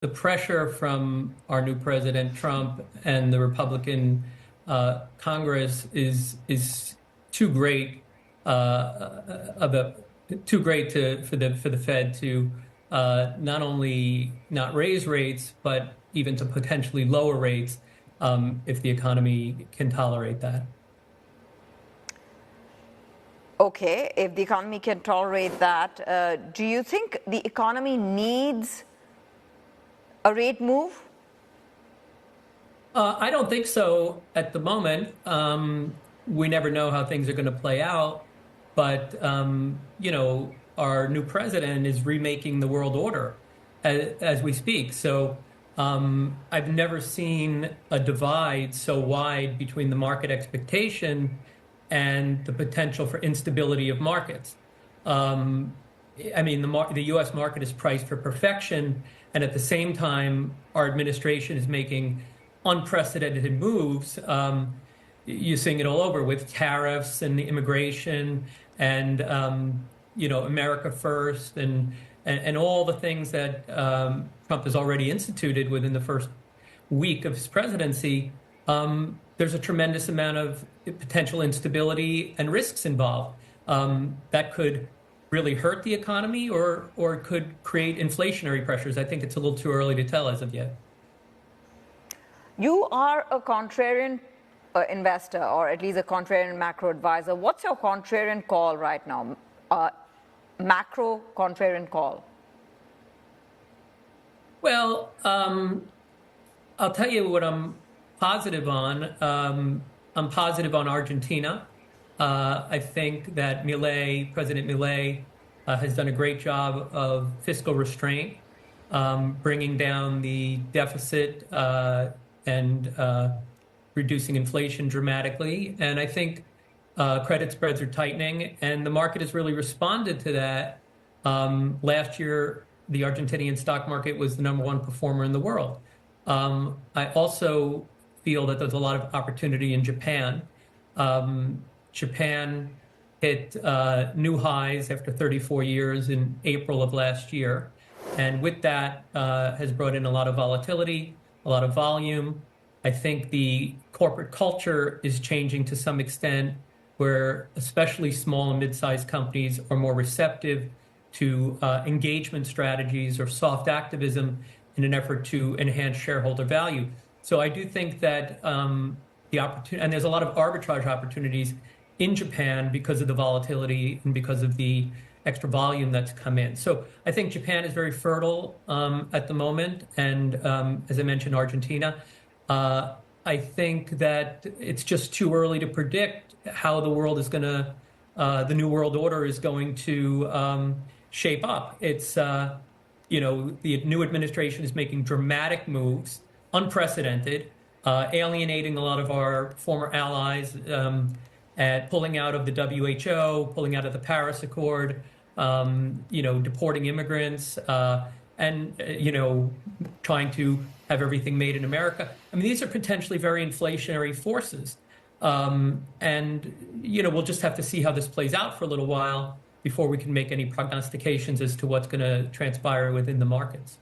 the pressure from our new president Trump and the Republican Congress is too great for the Fed to not only not raise rates, but even to potentially lower rates if the economy can tolerate that. Okay, if the economy can tolerate that, do you think the economy needs a rate move? I don't think so at the moment. We never know how things are going to play out, but our new president is remaking the world order as we speak. So I've never seen a divide so wide between the market expectation and the potential for instability of markets. I mean, the U.S. market is priced for perfection, and at the same time, our administration is making unprecedented moves. You're seeing it all over with tariffs and immigration and America First and all the things that Trump has already instituted within the first week of his presidency. There's a tremendous amount of potential instability and risks involved that could really hurt the economy or could create inflationary pressures. I think it's a little too early to tell as of yet. You are a contrarian investor, or at least a contrarian macro advisor. What's your contrarian call right now? Macro contrarian call? Well, I'll tell you what I'm positive on. I'm positive on Argentina. I think that President Milei has done a great job of fiscal restraint, bringing down the deficit and reducing inflation dramatically. And I think credit spreads are tightening, and the market has really responded to that. Last year, the Argentinian stock market was the #1 performer in the world. I also feel that there's a lot of opportunity in Japan. Japan hit new highs after 34 years in April of last year. And with that has brought in a lot of volatility, a lot of volume. I think the corporate culture is changing to some extent, where especially small and mid-sized companies are more receptive to engagement strategies or soft activism in an effort to enhance shareholder value. So I do think that the opportunity, and there's a lot of arbitrage opportunities in Japan because of the volatility and because of the extra volume that's come in. So I think Japan is very fertile at the moment. And as I mentioned, Argentina. I think that it's just too early to predict how the world is going to, the new world order is going to shape up. It's, the new administration is making dramatic moves, unprecedented, alienating a lot of our former allies, at pulling out of the WHO, pulling out of the Paris Accord, deporting immigrants, and trying to have everything made in America. I mean, these are potentially very inflationary forces. We'll just have to see how this plays out for a little while before we can make any prognostications as to what's going to transpire within the markets.